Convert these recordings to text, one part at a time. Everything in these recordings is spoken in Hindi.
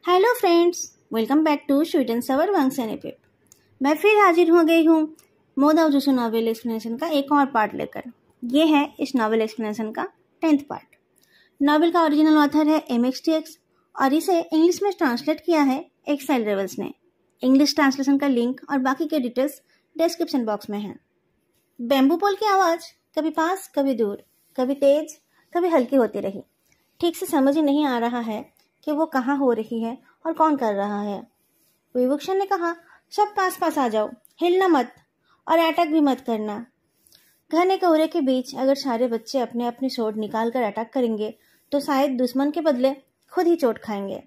Hello friends, welcome back to sweet and savour Vansh and एपिप। मैं फिर हाजिर हो गई हूँ मोद ऑफ जोशो नॉवेल एक्सप्लेनेशन का एक और पार्ट लेकर। ये है इस नॉवेल एक्सप्लेनेशन का 10th पार्ट। नॉवेल का ओरिजिनल ऑथर है MXTX और इसे इंग्लिश में ट्रांसलेट किया है एक्साइल रेवल्स ने। इंग्लिश ट्रांसलेशन का लिंक और बाकी के डिटेल्स डिस्क्रिप्शन बॉक्स में है। बैम्बू पोल की आवाज़ कभी पास कभी दूर, कभी तेज कभी हल्की होती रही। ठीक से समझ ही नहीं आ रहा है कि वो कहाँ हो रही है और कौन कर रहा है। विभूषण ने कहा, सब पास पास आ जाओ, हिलना मत और अटैक भी मत करना। घने कोहरे के बीच अगर सारे बच्चे अपने अपने शॉट निकाल कर अटैक करेंगे तो शायद दुश्मन के बदले खुद ही चोट खाएंगे।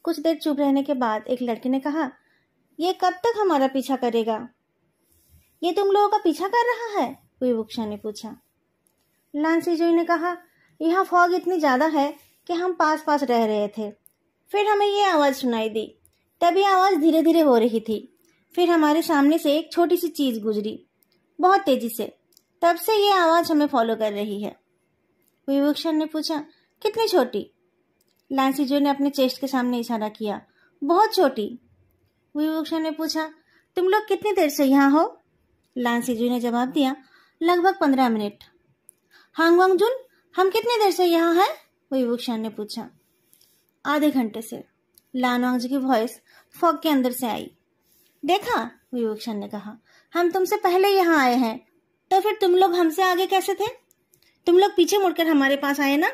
कुछ देर चुप रहने के बाद एक लड़के ने कहा, ये कब तक हमारा पीछा करेगा? ये तुम लोगों का पीछा कर रहा है? विभूषण ने पूछा। लांसी जोई ने कहा, यहाँ फॉग इतनी ज्यादा है कि हम पास पास रह रहे थे। फिर हमें ये आवाज़ सुनाई दी। तभी आवाज़ धीरे धीरे हो रही थी। फिर हमारे सामने से एक छोटी सी चीज़ गुजरी, बहुत तेजी से। तब से ये आवाज़ हमें फॉलो कर रही है। विभूषण ने पूछा, कितनी छोटी? लांसी जो ने अपने चेस्ट के सामने इशारा किया, बहुत छोटी। विभूषण ने पूछा, तुम लोग कितनी देर से यहाँ हो? लांसी जी ने जवाब दिया, लगभग 15 मिनट। हांगवांग जुन, हम कितनी देर से यहाँ हैं? विभूषण ने पूछा। आधे घंटे से, लानवांग जी की वॉइस फॉग के अंदर से आई। देखा, विभूषण ने कहा, हम तुमसे पहले यहाँ आए हैं, तो फिर तुम लोग हमसे आगे कैसे थे? तुम लोग पीछे मुड़कर हमारे पास आए ना?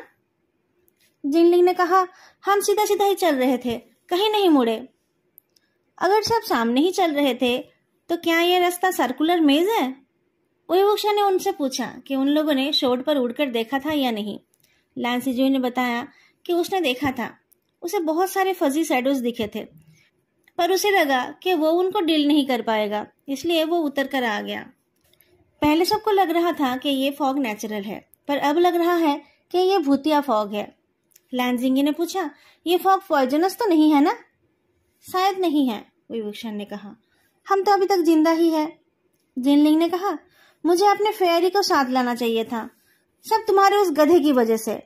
जिनलिंग ने कहा, हम सीधा सीधा ही चल रहे थे, कहीं नहीं मुड़े। अगर सब सामने ही चल रहे थे तो क्या ये रास्ता सर्कुलर मेज है? विभूषण ने उनसे पूछा कि उन लोगों ने शोट पर उड़कर देखा था या नहीं। लांसी जी ने बताया कि उसने देखा था। उसे बहुत सारे फजी शैडोज दिखे थे, पर उसे लगा कि वो उनको डील नहीं कर पाएगा, इसलिए वो उतर कर आ गया। पहले सबको लग रहा था कि ये फॉग नेचुरल है, पर अब लग रहा है कि ये भूतिया फॉग है। लांजिंगी ने पूछा, ये फॉग पॉइजनस तो नहीं है ना? शायद नहीं है, विभूषण ने कहा, हम तो अभी तक जिंदा ही है। जिनलिंग ने कहा, मुझे अपने फेयरी को साथ लाना चाहिए था, सब तुम्हारे उस गधे की वजह से।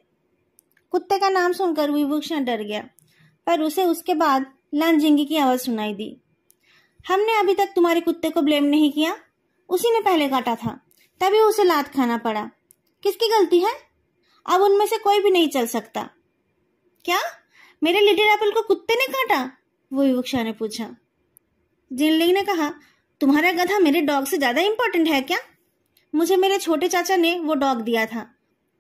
कुत्ते का नाम सुनकर विभूषण डर गया, पर उसे उसके बाद लांजिंगी की आवाज सुनाई दी। हमने अभी तक तुम्हारे कुत्ते को ब्लेम नहीं किया, उसी ने पहले काटा था, तभी उसे लात खाना पड़ा। किसकी गलती है? अब उनमें से कोई भी नहीं चल सकता। क्या मेरे लिटिल एप्पल को कुत्ते ने काटा? विभूषण ने पूछा। जिनलिंग ने कहा, तुम्हारा गधा मेरे डॉग से ज्यादा इंपॉर्टेंट है क्या? मुझे मेरे छोटे चाचा ने वो डॉग दिया था,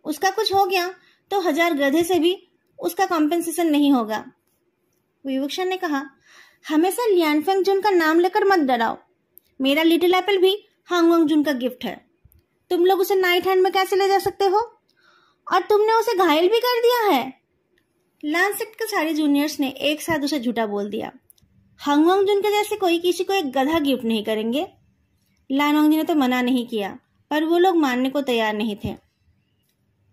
उसका कुछ हो गया तो 1000 गधे से भी उसका कॉम्पेंसेशन नहीं होगा। विभूषण ने कहा, हमेशा लियानफेंग जुन का नाम लेकर मत डराओ। मेरा लिटिल एप्पल भी हांगवांग जुन का गिफ्ट है। तुम लोग उसे नाइट हैंड में कैसे ले जा सकते हो? और तुमने उसे घायल भी कर दिया है। लांस सेक्ट के सारे जूनियर्स ने एक साथ उसे झूठा बोल दिया। हांगवांग जुन के जैसे कोई किसी को एक गधा गिफ्ट नहीं करेंगे। लानवांग जी ने तो मना नहीं किया, पर वो लोग मानने को तैयार नहीं थे।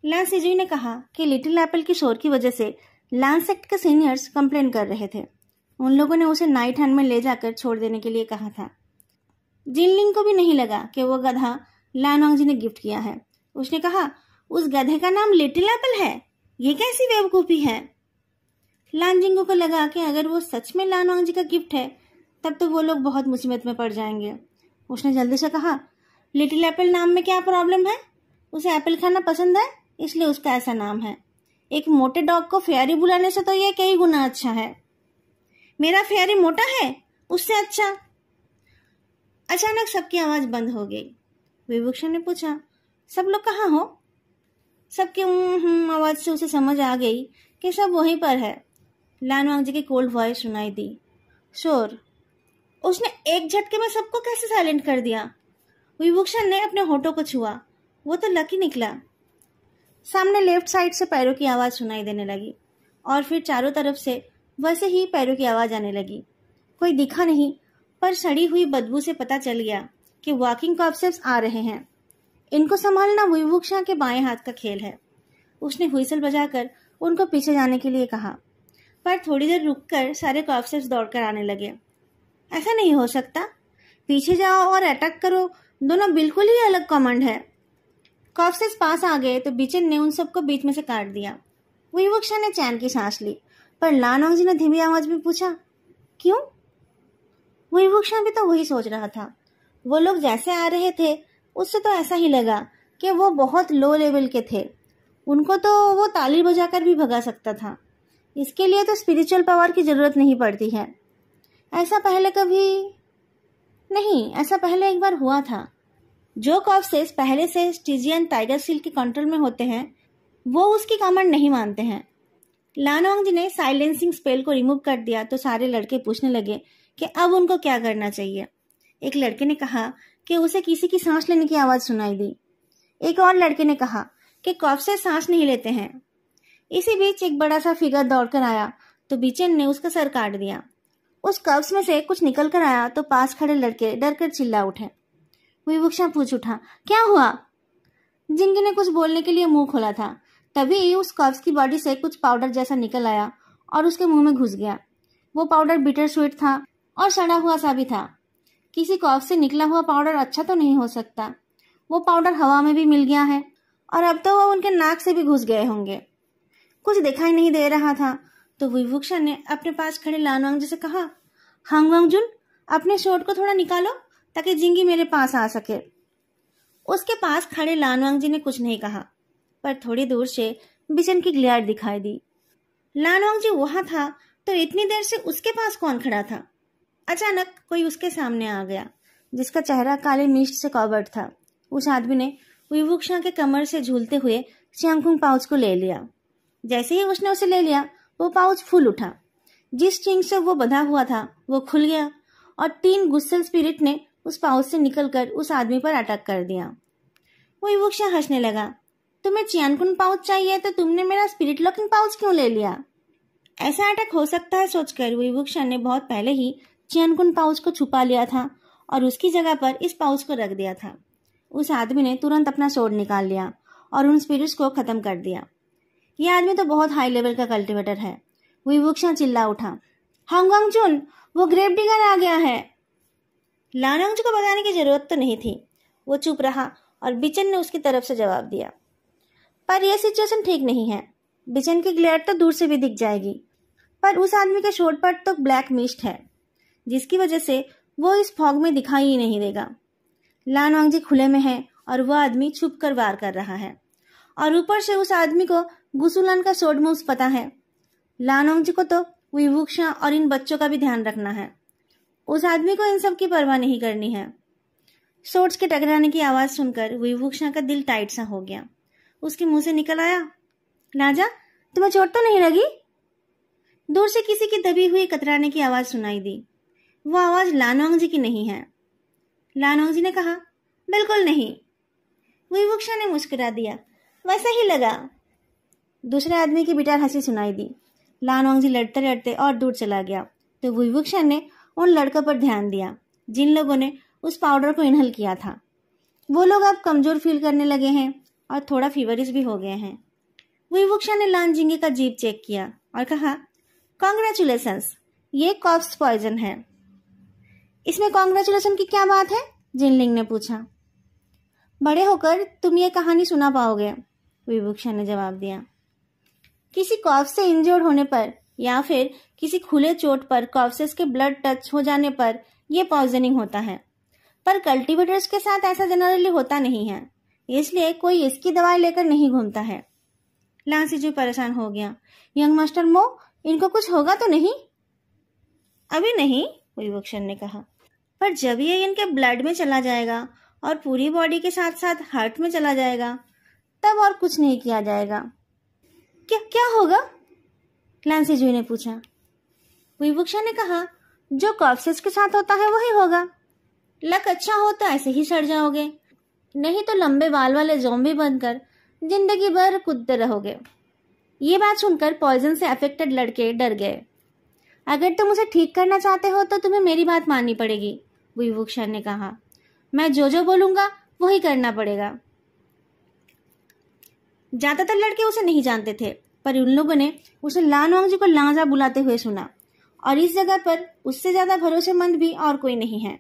लांस सिजुई ने कहा कि लिटिल एप्पल की शोर की वजह से लांस सेक्ट के सीनियर्स कंप्लेन कर रहे थे। उन लोगों ने उसे नाइट हैंड में ले जाकर छोड़ देने के लिए कहा था। जिनलिंग को भी नहीं लगा कि वो गधा लानवांग जी ने गिफ्ट किया है। उसने कहा, उस गधे का नाम लिटिल एप्पल है? ये कैसी बेवकूफ़ी है? लानजिंगो को लगा कि अगर वो सच में लानवांग जी का गिफ्ट है तब तो वो लोग बहुत मुसीबत में पड़ जाएंगे। उसने जल्दी से कहा, लिटिल एप्पल नाम में क्या प्रॉब्लम है? उसे एप्पल खाना पसंद है, इसलिए उसका ऐसा नाम है। एक मोटे डॉग को फेयरी बुलाने से तो ये कई गुना अच्छा है। मेरा फेयरी मोटा है, उससे अच्छा। अचानक सबकी आवाज बंद हो गई। विभूषण ने पूछा, सब लोग कहाँ हो? सबकी आवाज से उसे समझ आ गई कि सब वहीं पर है। लानवांग जी की कोल्ड वॉइस सुनाई दी, शोर। उसने एक झटके में सबको कैसे साइलेंट कर दिया? विभूषण ने अपने होठों को छुआ, वो तो लकी निकला। सामने लेफ्ट साइड से पैरों की आवाज सुनाई देने लगी और फिर चारों तरफ से वैसे ही पैरों की आवाज आने लगी। कोई दिखा नहीं, पर सड़ी हुई बदबू से पता चल गया कि वॉकिंग कॉर्प्सेस आ रहे हैं। इनको संभालना विभूषण के बाएं हाथ का खेल है। उसने हुइसल बजाकर उनको पीछे जाने के लिए कहा, पर थोड़ी देर रुककर सारे कॉर्प्सेस दौड़कर आने लगे। ऐसा नहीं हो सकता, पीछे जाओ और अटैक करो, दोनों बिल्कुल ही अलग कमांड है। कॉर्प्सेस पास आ गए तो बीचन ने उन सबको बीच में से काट दिया। विभूषण ने चैन की सांस ली। पर लानवांग जी ने धीमी आवाज में पूछा, क्यों? विभूषण भी तो वही सोच रहा था। वो लोग जैसे आ रहे थे उससे तो ऐसा ही लगा कि वो बहुत लो लेवल के थे। उनको तो वो ताली बजाकर भी भगा सकता था। इसके लिए तो स्पिरिचुअल पावर की जरूरत नहीं पड़ती है। ऐसा पहले एक बार हुआ था। जो कॉर्प्सेस पहले से स्टिजियन टाइगर सील के कंट्रोल में होते हैं वो उसकी कमांड नहीं मानते हैं। लानवांग जी ने साइलेंसिंग स्पेल को रिमूव कर दिया तो सारे लड़के पूछने लगे कि अब उनको क्या करना चाहिए। एक लड़के ने कहा कि उसे किसी की सांस लेने की आवाज सुनाई दी। एक और लड़के ने कहा कि कॉर्प्सेस सांस नहीं लेते हैं। इसी बीच एक बड़ा सा फिगर दौड़कर आया तो बिचन ने उसका सर काट दिया। उस कॉर्प्स में से कुछ निकल कर आया तो पास खड़े लड़के डर कर चिल्ला उठे। विभूषण पूछ उठा, क्या हुआ? जिंगी ने कुछ बोलने के लिए मुंह खोला था, तभी उस कॉर्प्स की बॉडी से कुछ पाउडर जैसा निकल आया और उसके मुंह में घुस गया। वो पाउडर बिटर स्वीट था और सड़ा हुआ सा भी था। किसी कॉर्प्स से निकला हुआ पाउडर अच्छा तो नहीं हो सकता। वो पाउडर हवा में भी मिल गया है और अब तो वो उनके नाक से भी घुस गए होंगे। कुछ दिखाई नहीं दे रहा था तो विभूषण ने अपने पास खड़े लानवांग जी से कहा, हांगवांगजुन, अपने शॉट को थोड़ा निकालो ताकि जिंगी मेरे पास आ सके। उसके पास खड़े लानवांग जी ने कुछ नहीं कहा, पर थोड़ी दूर से बिचन की ग्लेयर दिखाई दी। लानवांग जी वहां था तो इतनी देर से उसके पास कौन खड़ा था? अचानक कोई उसके सामने आ गया जिसका चेहरा काले मिस्ट से कवर्ड था। उस आदमी ने विभूषण के कमर से झूलते हुए चियांगकुंग पाउच को ले लिया। जैसे ही उसने उसे ले लिया वो पाउच फूल उठा। जिस चिंग से वो बंधा हुआ था वो खुल गया और 3 गुस्सेल स्पिरिट ने उस पाउच से निकलकर उस आदमी पर अटैक कर दिया। वो विभूषण हंसने लगा, तुम्हें चियांगकुंग पाउच चाहिए तो तुमने मेरा स्पिरिट लॉकिंग पाउच क्यों ले लिया? ऐसा अटैक हो सकता है सोचकर विभूषण ने बहुत पहले ही चियांगकुंग पाउच को छुपा लिया था और उसकी जगह पर इस पाउच को रख दिया था। उस आदमी ने तुरंत अपना स्वॉर्ड निकाल लिया और उन स्पिरिट्स को खत्म कर दिया। यह आदमी तो बहुत हाई लेवल का कल्टिवेटर है। विभूषण चिल्ला उठा, हांगवांगजुन, वो ग्रेव डिगर आ गया है। लानवांग जी को बताने की जरूरत तो नहीं थी। वो चुप रहा और बिचन ने उसकी तरफ से जवाब दिया, पर यह सिचुएशन ठीक नहीं है। बिचन की ग्लेयर तो दूर से भी दिख जाएगी, पर उस आदमी के शॉट पर तो ब्लैक मिस्ट है जिसकी वजह से वो इस फॉग में दिखाई ही नहीं देगा। लानवांग जी खुले में है और वह आदमी छुप कर वार कर रहा है और ऊपर से उस आदमी को गुसुलान का शॉर्ट मूव्स पता है। लानवांग जी को तो विभूषण और इन बच्चों का भी ध्यान रखना है। उस आदमी को इन सब की परवाह नहीं करनी है। शॉर्ट्स के टकराने की आवाज सुनकर विभूषण का दिल टाइट सा हो गया। उसके मुंह से निकल आया, राजा, तुम्हें चोट तो नहीं लगी? दूर से किसी की दबी हुई कतराने की आवाज सुनाई दी। वो आवाज लानवांग जी की नहीं है। लानवांग जी ने कहा, बिल्कुल नहीं। विभूषण ने मुस्कुरा दिया, वैसा ही लगा। दूसरे आदमी की बिटार हंसी सुनाई दी। लानवांग जी लड़ते लड़ते और दूर चला गया तो विभूषण ने उन लड़कों पर ध्यान दिया जिन लोगों ने उस पाउडर को इनहल किया था। वो लोग अब कमजोर फील करने लगे हैं और थोड़ा फीवरिश भी हो गए हैं। विभूषण ने लानजिंगे का जीप चेक किया और कहा, कॉन्ग्रेचुलेशंस, ये कॉर्प्स पॉइजन है। इसमें कॉन्ग्रेचुलेशन की क्या बात है? जिनलिंग ने पूछा। बड़े होकर तुम ये कहानी सुना पाओगे, विभूषण ने जवाब दिया। किसी कॉर्प्स से इंजर्ड होने पर या फिर किसी खुले चोट पर कॉर्प्सेस के ब्लड टच हो जाने पर यह पॉइजनिंग होता है, पर कल्टीवेटर्स के साथ ऐसा जनरली होता नहीं है, इसलिए कोई इसकी दवाई लेकर नहीं घूमता है। लांसीजू परेशान हो गया। यंग मास्टर मो, इनको कुछ होगा तो नहीं? अभी नहीं, विभूषण ने कहा, पर जब ये इनके ब्लड में चला जाएगा और पूरी बॉडी के साथ साथ हार्ट में चला जाएगा तब और कुछ नहीं किया जाएगा। क्या क्या होगा? लांसीजू ने पूछा। विभूषण ने कहा, जो कॉर्प्सेस के साथ होता है वही होगा। लक अच्छा हो तो ऐसे ही सड़ जाओगे, नहीं तो लंबे बाल वाले ज़ॉम्बी बनकर जिंदगी भर कूदते रहोगे। ये बात सुनकर पॉइजन से अफेक्टेड लड़के डर गए। अगर तुम उसे ठीक करना चाहते हो तो तुम्हें मेरी बात माननी पड़ेगी, विभूषण ने कहा। मैं जो बोलूंगा वही करना पड़ेगा। ज्यादातर लड़के उसे नहीं जानते थे, पर उन लोगों ने उसे लानवांग जी को लांजा बुलाते हुए सुना और इस जगह पर उससे ज्यादा भरोसेमंद भी और कोई नहीं है।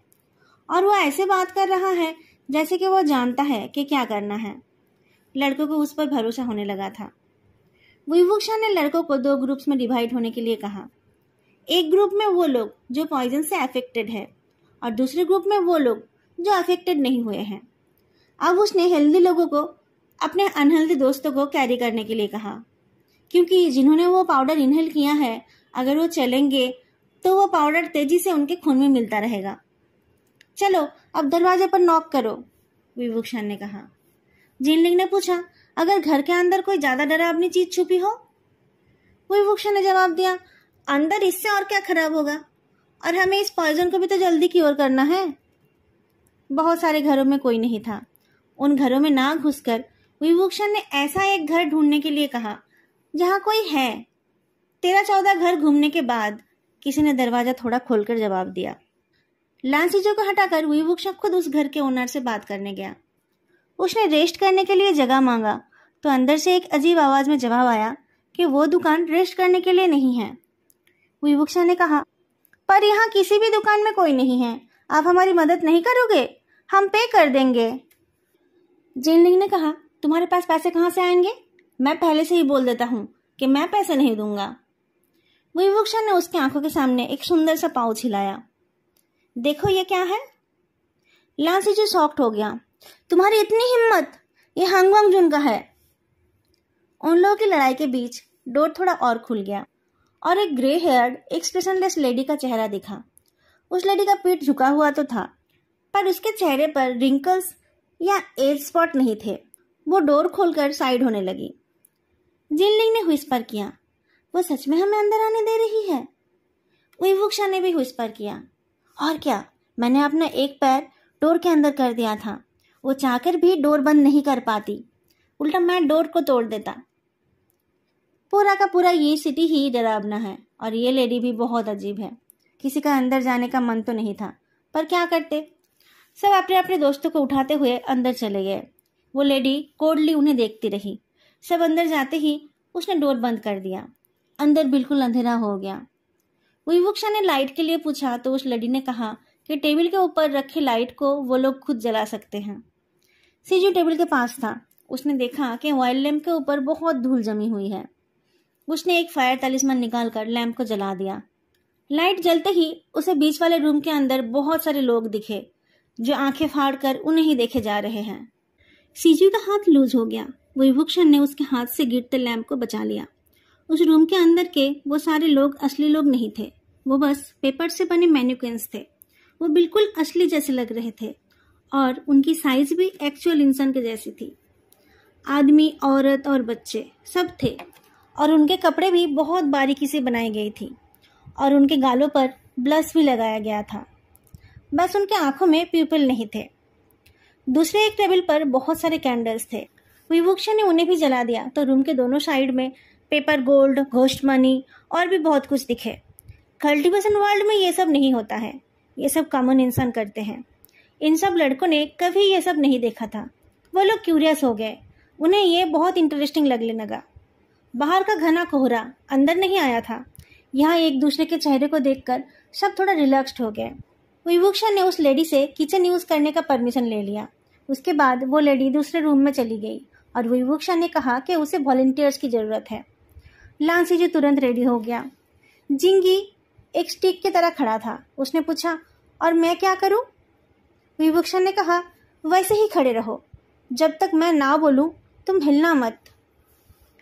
और वो ऐसे बात कर रहा है जैसे कि वो जानता है कि क्या करना है। लड़कों को उस पर भरोसा होने लगा था। विवुक्षा ने लड़कों को 2 ग्रुप्स में डिवाइड होने के लिए कहा। एक ग्रुप में वो लोग जो पॉइजन से अफेक्टेड है और दूसरे ग्रुप में वो लोग जो अफेक्टेड नहीं हुए हैं। अब उसने हेल्दी लोगों को अपने अनहेल्दी दोस्तों को कैरी करने के लिए कहा, क्योंकि जिन्होंने वो पाउडर इनहेल किया है, अगर वो चलेंगे तो वो पाउडर तेजी से उनके खून में मिलता रहेगा। चलो अब दरवाजे पर नॉक करो, विवुक्षा ने कहा। जिनलिंग ने पूछा, अगर घर के अंदर कोई ज्यादा डरावनी चीज छुपी हो? विवुक्षा ने जवाब दिया, अंदर इससे और क्या खराब होगा, और हमें इस पॉइजन को भी तो जल्दी क्योर करना है। बहुत सारे घरों में कोई नहीं था। उन घरों में ना घुसकर विवुक्षा ने ऐसा एक घर ढूंढने के लिए कहा जहां कोई है। 13-14 घर घूमने के बाद किसी ने दरवाजा थोड़ा खोलकर जवाब दिया। लांसीजो को हटाकर विवुक्षा खुद उस घर के ओनर से बात करने गया। उसने रेस्ट करने के लिए जगह मांगा तो अंदर से एक अजीब आवाज में जवाब आया कि वो दुकान रेस्ट करने के लिए नहीं है। विवुक्षा ने कहा, पर यहाँ किसी भी दुकान में कोई नहीं है, आप हमारी मदद नहीं करोगे? हम पे कर देंगे। जिनलिंग ने कहा, तुम्हारे पास पैसे कहाँ से आएंगे? मैं पहले से ही बोल देता हूँ कि मैं पैसे नहीं दूंगा। विवुक्षा ने उसके आंखों के सामने एक सुंदर सा पाउच हिलाया। देखो ये क्या है? लांसीजो शॉक्ड हो गया। तुम्हारी इतनी हिम्मत! ये हांगवांग जुन का है। उन लोगों की लड़ाई के बीच डोर थोड़ा और खुल गया और एक ग्रे हेयर्ड एक्सप्रेशनलेस लेडी का चेहरा दिखा। उस लेडी का पीठ झुका हुआ तो था, पर उसके चेहरे पर रिंकल्स या एज स्पॉट नहीं थे। वो डोर खोलकर साइड होने लगी। जिनलिंग ने व्हिस्पर किया, वो सच में हमें अंदर आने दे रही है? विवुक्षा ने भी व्हिस्पर किया, और क्या, मैंने अपना एक पैर डोर के अंदर कर दिया था। वो चाहकर भी डोर बंद नहीं कर पाती, उल्टा मैं डोर को तोड़ देता। पूरा का पूरा ये सिटी ही डरावना है और ये लेडी भी बहुत अजीब है। किसी का अंदर जाने का मन तो नहीं था, पर क्या करते। सब अपने अपने दोस्तों को उठाते हुए अंदर चले गए। वो लेडी कोल्डली उन्हें देखती रही। सब अंदर जाते ही उसने डोर बंद कर दिया। अंदर बिल्कुल अंधेरा हो गया। विवुक्षा ने लाइट के लिए पूछा तो उस लेडी ने कहा कि टेबल के ऊपर रखे लाइट को वो लोग खुद जला सकते हैं। सीजू टेबल के पास था। उसने देखा कि ऑयल लैंप के ऊपर बहुत धूल जमी हुई है। उसने एक फायर तलिस्मान निकालकर लैंप को जला दिया। लाइट जलते ही उसे बीच वाले रूम के अंदर बहुत सारे लोग दिखे जो आंखें फाड़कर उन्हें ही देखे जा रहे हैं। सीजू का हाथ लूज हो गया। विवुक्षा ने उसके हाथ से गिरते लैंप को बचा लिया। उस रूम के अंदर के वो सारे लोग असली लोग नहीं थे, वो बस पेपर से बने मैन्युकेंस थे। वो बिल्कुल असली जैसे लग रहे थे और उनकी साइज भी एक्चुअल इंसान के जैसी थी। आदमी, औरत और बच्चे सब थे और उनके कपड़े भी बहुत बारीकी से बनाई गई थी और उनके गालों पर ब्लश भी लगाया गया था। बस उनके आंखों में प्यूपिल नहीं थे। दूसरे एक टेबल पर बहुत सारे कैंडल्स थे। विवुक्षा ने उन्हें भी जला दिया तो रूम के दोनों साइड में पेपर गोल्ड, घोस्ट मनी और भी बहुत कुछ दिखे। कल्टीवेशन वर्ल्ड में ये सब नहीं होता है, ये सब कॉमन इंसान करते हैं। इन सब लड़कों ने कभी ये सब नहीं देखा था। वो लोग क्यूरियस हो गए, उन्हें ये बहुत इंटरेस्टिंग लगने लगा। बाहर का घना कोहरा अंदर नहीं आया था। यहाँ एक दूसरे के चेहरे को देखकर सब थोड़ा रिलैक्स्ड हो गए। विवुक्षा ने उस लेडी से किचन यूज करने का परमिशन ले लिया। उसके बाद वो लेडी दूसरे रूम में चली गई और विवुक्षा ने कहा कि उसे वॉलंटियर्स की जरूरत है। लांसीजो तुरंत रेडी हो गया। जिंगी एक स्टिक की तरह खड़ा था। उसने पूछा, और मैं क्या करूं? विवुक्षा ने कहा, वैसे ही खड़े रहो, जब तक मैं ना बोलूं तुम हिलना मत।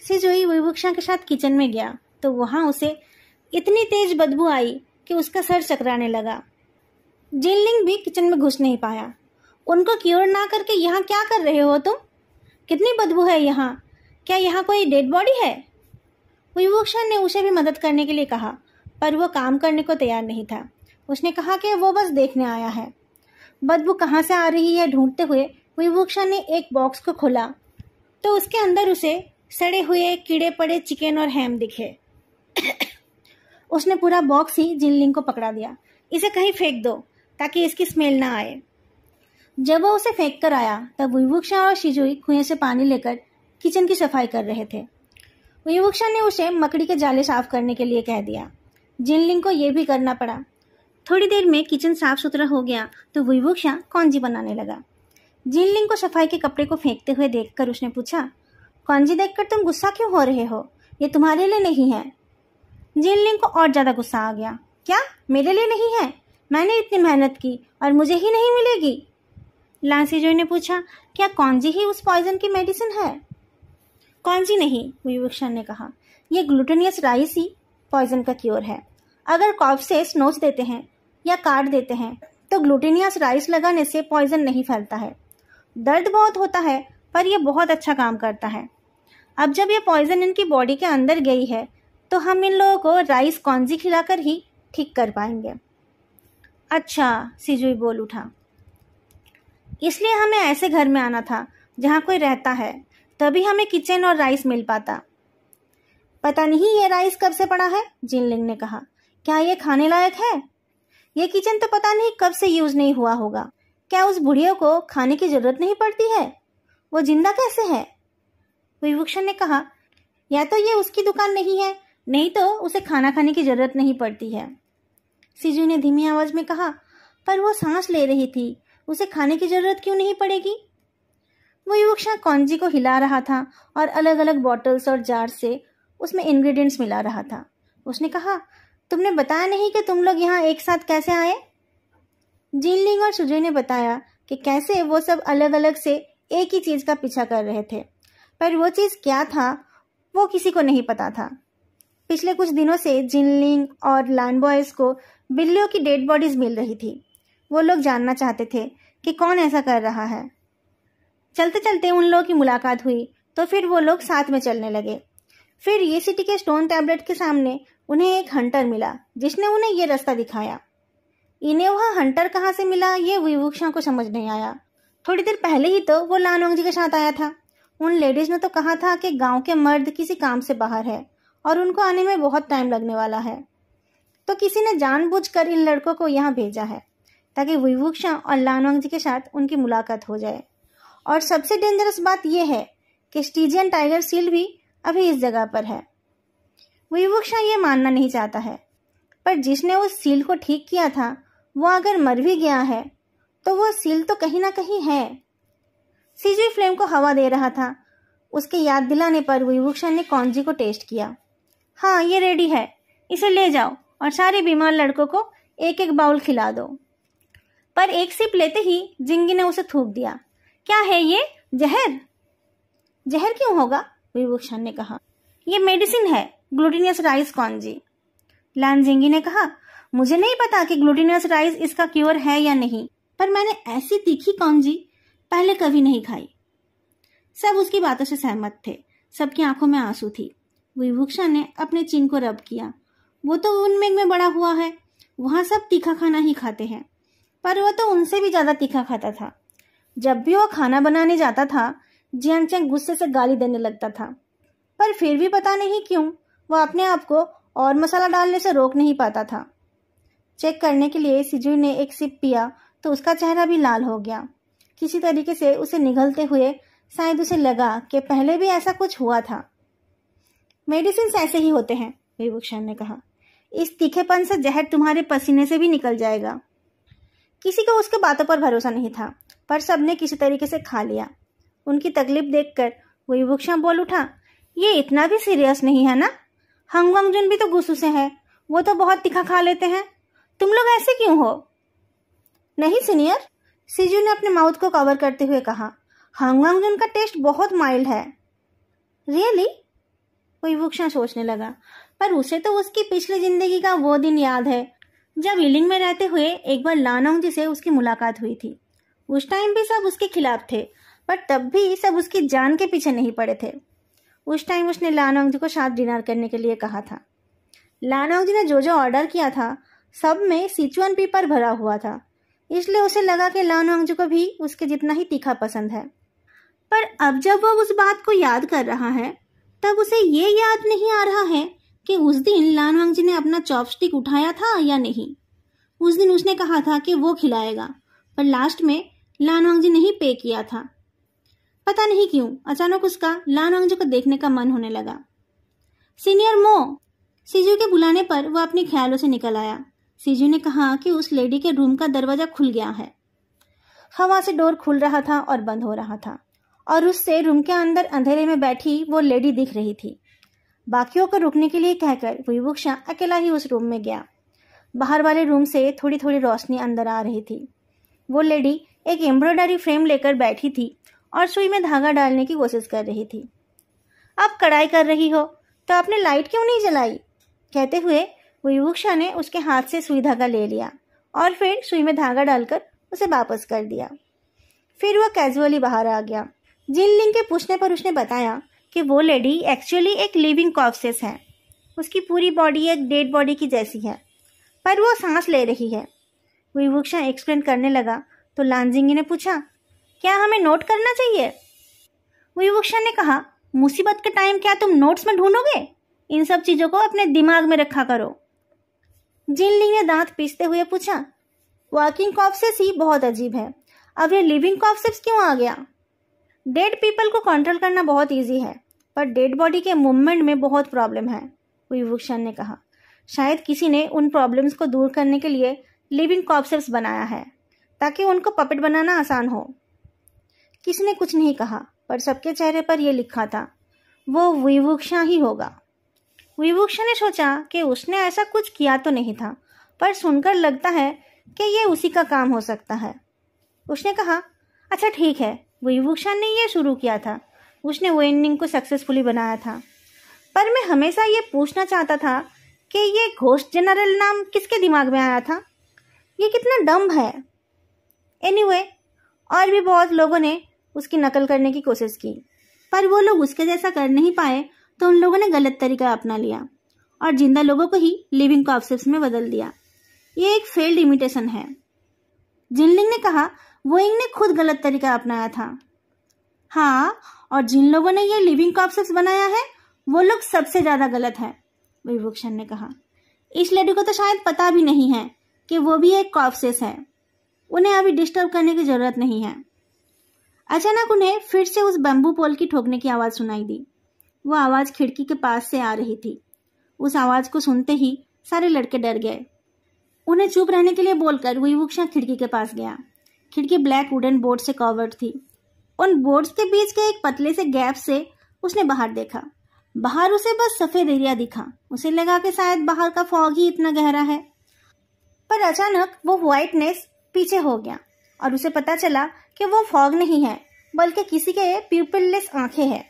सिजुई विवुक्षा के साथ किचन में गया तो वहां उसे इतनी तेज बदबू आई कि उसका सर चकराने लगा। जिनलिंग भी किचन में घुस नहीं पाया। उनको क्योर ना करके यहाँ क्या कर रहे हो तुम? कितनी बदबू है यहाँ, क्या यहाँ कोई डेड बॉडी है? विवुक्षा ने उसे भी मदद करने के लिए कहा, पर वो काम करने को तैयार नहीं था। उसने कहा कि वो बस देखने आया है। बदबू कहाँ से आ रही है ढूंढते हुए विवुक्षा ने एक बॉक्स को खोला तो उसके अंदर उसे सड़े हुए कीड़े पड़े चिकन और हैम दिखे। उसने पूरा बॉक्स ही जिनलिंग को पकड़ा दिया। इसे कहीं फेंक दो ताकि इसकी स्मेल ना आए। जब वो उसे फेंक कर आया तब विवुक्षा और शिजुई कुएं से पानी लेकर किचन की सफाई कर रहे थे। विवुक्षा ने उसे मकड़ी के जाले साफ करने के लिए कह दिया। जिनलिंग को यह भी करना पड़ा। थोड़ी देर में किचन साफ सुथरा हो गया तो विवुक्षा कॉन्जी बनाने लगा। जिनलिंग को सफाई के कपड़े को फेंकते हुए देखकर उसने पूछा, कॉन्जी देखकर तुम गुस्सा क्यों हो रहे हो? ये तुम्हारे लिए नहीं है। जिनलिंग को और ज़्यादा गुस्सा आ गया। क्या मेरे लिए नहीं है? मैंने इतनी मेहनत की और मुझे ही नहीं मिलेगी? लान सिजुई ने पूछा, क्या कॉन्जी ही उस पॉइजन की मेडिसिन है? कॉन्जी नहीं, विवुक्षण ने कहा, यह ग्लूटेनियस राइस ही पॉइजन का क्योर है। अगर कॉफ से नोच देते हैं या काट देते हैं तो ग्लूटेनियस राइस लगाने से पॉइजन नहीं फैलता है। दर्द बहुत होता है पर यह बहुत अच्छा काम करता है। अब जब यह पॉइजन इनकी बॉडी के अंदर गई है तो हम इन लोगों को राइस कॉन्जी खिलाकर ही ठीक कर पाएंगे। अच्छा, सिजुई बोल उठा, इसलिए हमें ऐसे घर में आना था जहाँ कोई रहता है, तभी हमें किचन और राइस मिल पाता। पता नहीं ये राइस कब से पड़ा है, जिनलिंग ने कहा। क्या ये खाने लायक है? ये किचन तो पता नहीं कब से यूज नहीं हुआ होगा। क्या उस बुढ़िया को खाने की जरूरत नहीं पड़ती है? वो जिंदा कैसे है? विवुक्षण ने कहा, या तो ये उसकी दुकान नहीं है, नहीं तो उसे खाना खाने की जरूरत नहीं पड़ती है। सिजुई ने धीमी आवाज में कहा, पर वो सांस ले रही थी, उसे खाने की जरूरत क्यों नहीं पड़ेगी? विवुक्षण कॉन्जी को हिला रहा था और अलग अलग बॉटल्स और जार से उसमें इंग्रेडिएंट्स मिला रहा था। उसने कहा, तुमने बताया नहीं कि तुम लोग यहाँ एक साथ कैसे आए? जिनलिंग और सुजुई ने बताया कि कैसे वो सब अलग अलग से एक ही चीज का पीछा कर रहे थे, पर वो चीज क्या था वो किसी को नहीं पता था। पिछले कुछ दिनों से जिनलिंग और लान बॉयज को बिल्लियों की डेड बॉडीज मिल रही थी। वो लोग जानना चाहते थे कि कौन ऐसा कर रहा है। चलते चलते उन लोगों की मुलाकात हुई तो फिर वो लोग साथ में चलने लगे। फिर ये सिटी के स्टोन टैबलेट के सामने उन्हें एक हंटर मिला जिसने उन्हें ये रास्ता दिखाया। इन्हें वह हंटर कहाँ से मिला ये विवुक्षण को समझ नहीं आया। थोड़ी देर पहले ही तो वो लान वांगजी के साथ आया था। उन लेडीज ने तो कहा था कि गांव के मर्द किसी काम से बाहर है और उनको आने में बहुत टाइम लगने वाला है, तो किसी ने जानबूझकर इन लड़कों को यहाँ भेजा है ताकि विवुक्षण और लान वांगजी के साथ उनकी मुलाकात हो जाए। और सबसे डेंजरस बात यह है कि स्टीजियन टाइगर सील भी अभी इस जगह पर है। विवुक्षण ये मानना नहीं चाहता है, पर जिसने उस सील को ठीक किया था वो अगर मर भी गया है तो वो सील तो कहीं ना कहीं है। सिजुई फ्लेम को हवा दे रहा था। उसके याद दिलाने पर विवुक्षण ने कॉन्जी को टेस्ट किया। हाँ, ये रेडी है, इसे ले जाओ और सारे बीमार लड़कों को एक एक बाउल खिला दो। पर एक सिप लेते ही जिंगी ने उसे थूक दिया। क्या है ये? जहर? जहर क्यों होगा? विवुक्षण ने कहा, ये मेडिसिन है, ग्लूटेनियस राइस कॉन्जी। लान जिंगी ने कहा, मुझे नहीं पता कि ग्लूटेनियस राइस इसका क्योर है या नहीं, पर मैंने ऐसी तीखी कॉन्जी पहले कभी नहीं खाई। सब उसकी बातों से सहमत थे। सबकी आंखों में आंसू थी। विवुक्षण ने अपने चिन को रब किया। वो तो उनमें में बड़ा हुआ है, वहां सब तीखा खाना ही खाते हैं, पर वो तो उनसे भी ज्यादा तीखा खाता था। जब भी वो खाना बनाने जाता था जियांगचैंग गुस्से से गाली देने लगता था, पर फिर भी पता नहीं क्यों वो अपने आप को और मसाला डालने से रोक नहीं पाता था। चेक करने के लिए सिजुई ने एक सिप पिया तो उसका चेहरा भी लाल हो गया। किसी तरीके से उसे निगलते हुए शायद उसे लगा कि पहले भी ऐसा कुछ हुआ था। मेडिसिन ऐसे ही होते हैं, विवुक्षण ने कहा। इस तीखेपन से जहर तुम्हारे पसीने से भी निकल जाएगा। किसी को उसके बातों पर भरोसा नहीं था, पर सबने किसी तरीके से खा लिया। उनकी तकलीफ देखकर विवुक्षण बोल उठा, ये इतना भी सीरियस नहीं है ना? हंग वांगजुन भी तो गुस्सू से है, वो तो बहुत तीखा खा लेते हैं। तुम लोग ऐसे क्यों हो? नहीं सीनियर, सिजू ने अपने माउथ को कवर करते हुए कहा। हंग वांगजुन का टेस्ट बहुत माइल्ड है। रियली? विवुक्षण सोचने लगा, पर उसे तो उसकी पिछली जिंदगी का वो दिन याद है जब यिलिंग में रहते हुए एक बार लान वांगजी से उसकी मुलाकात हुई थी। उस टाइम भी सब उसके खिलाफ थे, पर तब भी सब उसकी जान के पीछे नहीं पड़े थे। उस टाइम उसने लान वांगजी को साथ डिनर करने के लिए कहा था। लान वांगजी ने जो जो ऑर्डर किया था सब में सिचुअन पेपर भरा हुआ था, इसलिए उसे लगा कि लान वांगजी को भी उसके जितना ही तीखा पसंद है। पर अब जब वह उस बात को याद कर रहा है तब उसे ये याद नहीं आ रहा है कि उस दिन लान वांगजी ने अपना चॉपस्टिक उठाया था या नहीं। उस दिन उसने कहा था कि वो खिलाएगा, पर लास्ट में लान वांगजी ने ही पे किया था। पता नहीं क्यों अचानक उसका लान वांगजी को देखने का मन होने लगा। सीनियर मो, सिजू के बुलाने पर वह अपने ख्यालों से निकल आया। सिजू ने कहा कि उस लेडी के रूम का दरवाजा खुल गया है। हवा से डोर खुल रहा था और बंद हो रहा था और उससे रूम के अंदर अंधेरे में बैठी वो लेडी दिख रही थी। बाकियों को रुकने के लिए कहकर विवुक्षा अकेला ही उस रूम में गया। बाहर वाले रूम से थोड़ी थोड़ी रोशनी अंदर आ रही थी। वो लेडी एक एम्ब्रॉयडरी फ्रेम लेकर बैठी थी और सुई में धागा डालने की कोशिश कर रही थी। अब कढ़ाई कर रही हो तो आपने लाइट क्यों नहीं जलाई? कहते हुए विवुक्षा ने उसके हाथ से सुई धागा ले लिया और फिर सुई में धागा डालकर उसे वापस कर दिया। फिर वह कैजुअली बाहर आ गया। जिनलिंग के पूछने पर उसने बताया कि वो लेडी एक्चुअली एक लिविंग कॉर्प्सेस है। उसकी पूरी बॉडी एक डेड बॉडी की जैसी है, पर वो सांस ले रही है। विवुक्षा एक्सप्लेन करने लगा तो लांजिंगी ने पूछा, क्या हमें नोट करना चाहिए? विवुक्षा ने कहा, मुसीबत के टाइम क्या तुम नोट्स में ढूंढोगे? इन सब चीजों को अपने दिमाग में रखा करो। जिनलिंग ने दांत पीसते हुए पूछा, वॉकिंग कॉर्प्सेस ही बहुत अजीब है, अब ये लिविंग कॉर्प्सेस क्यों आ गया? डेड पीपल को कंट्रोल करना बहुत इजी है, पर डेड बॉडी के मूवमेंट में बहुत प्रॉब्लम है, विवुक्षा ने कहा। शायद किसी ने उन प्रॉब्लम्स को दूर करने के लिए लिविंग कॉर्प्सेस बनाया है ताकि उनको पपेट बनाना आसान हो। किसी ने कुछ नहीं कहा, पर सबके चेहरे पर यह लिखा था, वो विवुक्षा ही होगा। विवुक्षा ने सोचा कि उसने ऐसा कुछ किया तो नहीं था, पर सुनकर लगता है कि ये उसी का काम हो सकता है। उसने कहा, अच्छा ठीक है, विवुक्षा ने ये शुरू किया था, उसने वो एंडिंग को सक्सेसफुली बनाया था, पर मैं हमेशा ये पूछना चाहता था कि ये घोस्ट जनरल नाम किसके दिमाग में आया था? ये कितना डम्ब है। एनीवे, और भी बहुत लोगों ने उसकी नकल करने की कोशिश की, पर वो लोग उसके जैसा कर नहीं पाए तो उन लोगों ने गलत तरीका अपना लिया और जिंदा लोगों को ही लिविंग कॉर्प्सेस में बदल दिया। ये एक फेल्ड इमिटेशन है। जिनलिंग ने कहा, वोइंग ने खुद गलत तरीका अपनाया था। हाँ, और जिन लोगों ने ये लिविंग कॉर्प्सेस बनाया है वो लोग सबसे ज्यादा गलत है, विवुक्षा ने कहा। इस लेडी को तो शायद पता भी नहीं है कि वो भी एक कॉर्प्सेस है। उन्हें अभी डिस्टर्ब करने की जरूरत नहीं है। अचानक उन्हें फिर से उस बम्बू पोल की ठोकने की आवाज सुनाई दी। वो आवाज खिड़की के पास से आ रही थी। उस आवाज को सुनते ही सारे लड़के डर गए। उन्हें चुप रहने के लिए बोलकर विवुक्षा खिड़की के पास गया। खिड़की ब्लैक वुडन बोर्ड से कवर्ड थी। उन बोर्ड्स के बीच के एक पतले से गैप से उसने बाहर देखा। बाहर उसे बस सफेद एरिया दिखा। उसे लगा कि शायद बाहर का फॉग ही इतना गहरा है, पर अचानक वो व्हाइटनेस पीछे हो गया और उसे पता चला कि वो फॉग नहीं है बल्कि किसी के प्यूपिललेस आंखें हैं।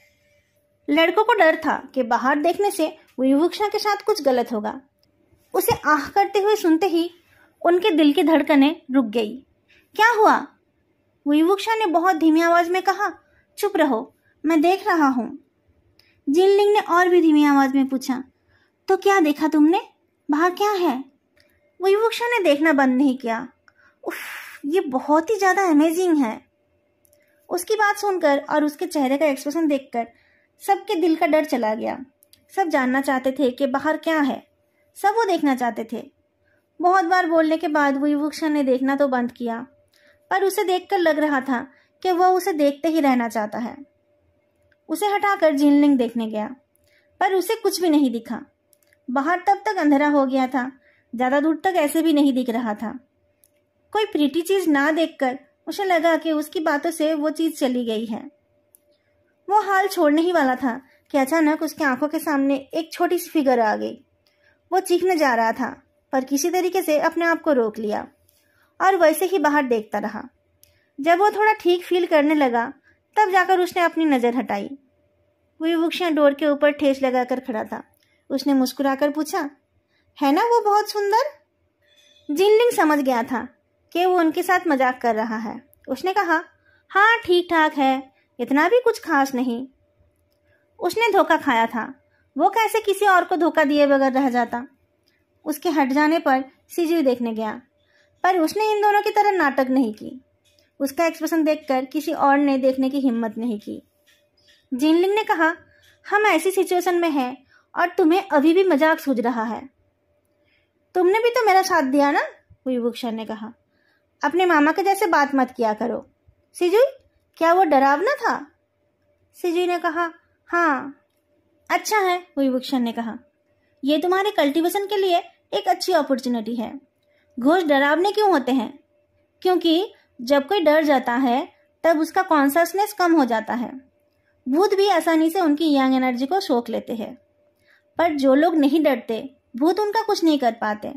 लड़कों को डर था कि बाहर देखने से विवुक्षा के साथ कुछ गलत होगा। उसे आह करते हुए सुनते ही उनके दिल की धड़कनें रुक गई। क्या हुआ? विवुक्षा ने बहुत धीमी आवाज में कहा, चुप रहो, मैं देख रहा हूं। जिनलिंग ने और भी धीमी आवाज में पूछा, तो क्या देखा तुमने? बाहर क्या है? विवुक्षा ने देखना बंद नहीं किया। उफ, ये बहुत ही ज्यादा अमेजिंग है। उसकी बात सुनकर और उसके चेहरे का एक्सप्रेशन देखकर सबके दिल का डर चला गया। सब जानना चाहते थे कि बाहर क्या है। सब वो देखना चाहते थे। बहुत बार बोलने के बाद विवुक्षा ने देखना तो बंद किया, पर उसे देखकर लग रहा था कि वह उसे देखते ही रहना चाहता है। उसे हटाकर जिनलिंग देखने गया, पर उसे कुछ भी नहीं दिखा। बाहर तब तक अंधेरा हो गया था, ज्यादा दूर तक ऐसे भी नहीं दिख रहा था। कोई प्रीटी चीज ना देखकर उसे लगा कि उसकी बातों से वो चीज चली गई है। वो हाल छोड़ने ही वाला था कि अचानक उसकी आंखों के सामने एक छोटी सी फिगर आ गई। वो चीखने जा रहा था, पर किसी तरीके से अपने आप को रोक लिया और वैसे ही बाहर देखता रहा। जब वो थोड़ा ठीक फील करने लगा, तब जाकर उसने अपनी नजर हटाई। विवुक्षा डोर के ऊपर ठेस लगाकर खड़ा था। उसने मुस्कुराकर पूछा, है ना वो बहुत सुंदर? जिनलिंग समझ गया था कि वो उनके साथ मजाक कर रहा है। उसने कहा, हाँ ठीक ठाक है, इतना भी कुछ खास नहीं। उसने धोखा खाया था। वो कैसे किसी और को धोखा दिए बगैर रह जाता? उसके हट जाने पर सिजुई देखने गया, पर उसने इन दोनों की तरह नाटक नहीं की। उसका एक्सप्रेशन देखकर किसी और ने देखने की हिम्मत नहीं की। जिनलिंग ने कहा, हम ऐसी सिचुएशन में हैं और तुम्हें अभी भी मजाक सूझ रहा है। तुमने भी तो मेरा साथ दिया ना, विवुक्षा ने कहा। अपने मामा के जैसे बात मत किया करो। सिजुई, क्या वो डरावना था? सिजुई ने कहा, हाँ। अच्छा है, विवुक्षा ने कहा। ये तुम्हारे कल्टीवेशन के लिए एक अच्छी अपॉर्चुनिटी है। घोस्ट डरावने क्यों होते हैं? क्योंकि जब कोई डर जाता है तब उसका कॉन्शसनेस कम हो जाता है। भूत भी आसानी से उनकी यंग एनर्जी को सोख लेते हैं। पर जो लोग नहीं डरते भूत उनका कुछ नहीं कर पाते,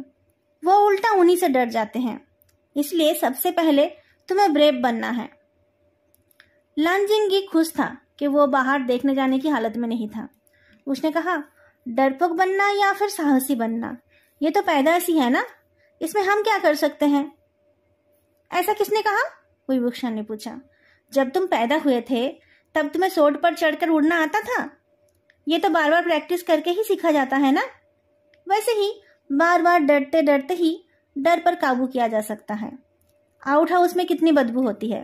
वो उल्टा उन्हीं से डर जाते हैं। इसलिए सबसे पहले तुम्हें ब्रेव बनना है। लन जिंगी खुश था कि वो बाहर देखने जाने की हालत में नहीं था। उसने कहा, डरपोक बनना या फिर साहसी बनना, ये तो पैदाइशी है ना, इसमें हम क्या कर सकते हैं? ऐसा किसने कहा? विभूषण ने पूछा। जब तुम पैदा हुए थे तब तुम्हें सोट पर चढ़कर उड़ना आता था? ये तो बार बार प्रैक्टिस करके ही सीखा जाता है ना। वैसे ही बार बार डरते डरते ही डर पर काबू किया जा सकता है। आउट हाउस में कितनी बदबू होती है,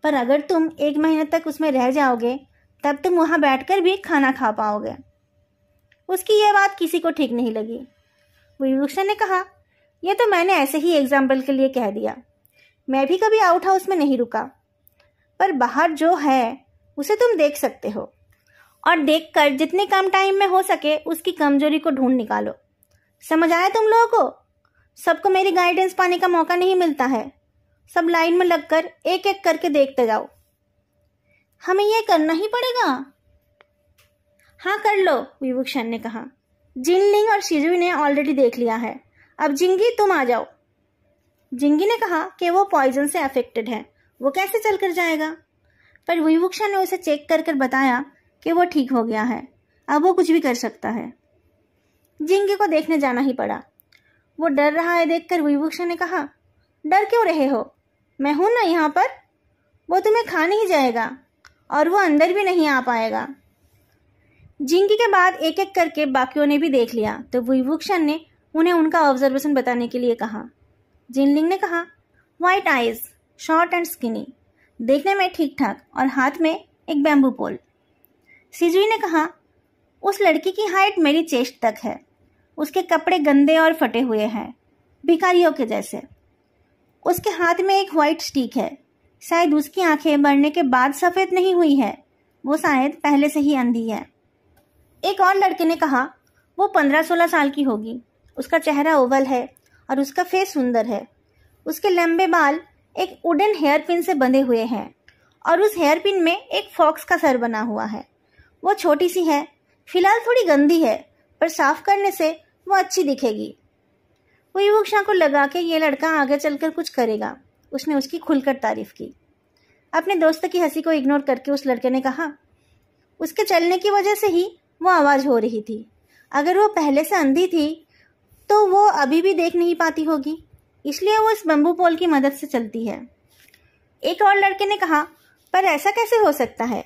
पर अगर तुम 1 महीने तक उसमें रह जाओगे तब तुम वहां बैठकर भी खाना खा पाओगे। उसकी यह बात किसी को ठीक नहीं लगी। विभूषण ने कहा, यह तो मैंने ऐसे ही एग्जाम्पल के लिए कह दिया। मैं भी कभी आउट हाउस में नहीं रुका, पर बाहर जो है उसे तुम देख सकते हो और देखकर जितने कम टाइम में हो सके उसकी कमजोरी को ढूंढ निकालो। समझ आया तुम लोगों को? सबको मेरी गाइडेंस पाने का मौका नहीं मिलता है। सब लाइन में लगकर एक एक करके देखते जाओ। हमें यह करना ही पड़ेगा? हाँ कर लो, विभूषण ने कहा। जिनलिंग और शिजुई ने ऑलरेडी देख लिया है, अब जिंगी तुम आ जाओ। जिंगी ने कहा कि वो पॉइजन से अफेक्टेड है, वो कैसे चलकर जाएगा? पर विभूषण ने उसे चेक कर कर बताया कि वो ठीक हो गया है, अब वो कुछ भी कर सकता है। जिंगी को देखने जाना ही पड़ा। वो डर रहा है देखकर विभूषण ने कहा, डर क्यों रहे हो? मैं हूं ना यहाँ पर। वो तुम्हें खा नहीं जाएगा और वो अंदर भी नहीं आ पाएगा। जिंगी के बाद एक एक करके बाकियों ने भी देख लिया तो विभूषण ने उन्हें उनका ऑब्जर्वेशन बताने के लिए कहा। जिनलिंग ने कहा, white eyes, short and skinny, देखने में ठीक ठाक और हाथ में एक बैम्बू पोल। शिजुई ने कहा, उस लड़की की हाइट मेरी चेस्ट तक है। उसके कपड़े गंदे और फटे हुए हैं, भिखारियों के जैसे। उसके हाथ में एक व्हाइट स्टिक है। शायद उसकी आंखें मरने के बाद सफेद नहीं हुई है, वो शायद पहले से ही अंधी है। एक और लड़के ने कहा, वो 15-16 साल की होगी। उसका चेहरा ओवल है और उसका फेस सुंदर है। उसके लंबे बाल एक वुडन हेयर पिन से बंधे हुए हैं और उस हेयर पिन में एक फॉक्स का सर बना हुआ है। वो छोटी सी है, फिलहाल थोड़ी गंदी है, पर साफ करने से वो अच्छी दिखेगी। विभूषण को लगा कि ये लड़का आगे चलकर कुछ करेगा। उसने उसकी खुलकर तारीफ की। अपने दोस्त की हंसी को इग्नोर करके उस लड़के ने कहा, उसके चलने की वजह से ही वो आवाज हो रही थी। अगर वो पहले से अंधी थी तो वो अभी भी देख नहीं पाती होगी, इसलिए वो इस बम्बू पोल की मदद से चलती है। एक और लड़के ने कहा, पर ऐसा कैसे हो सकता है?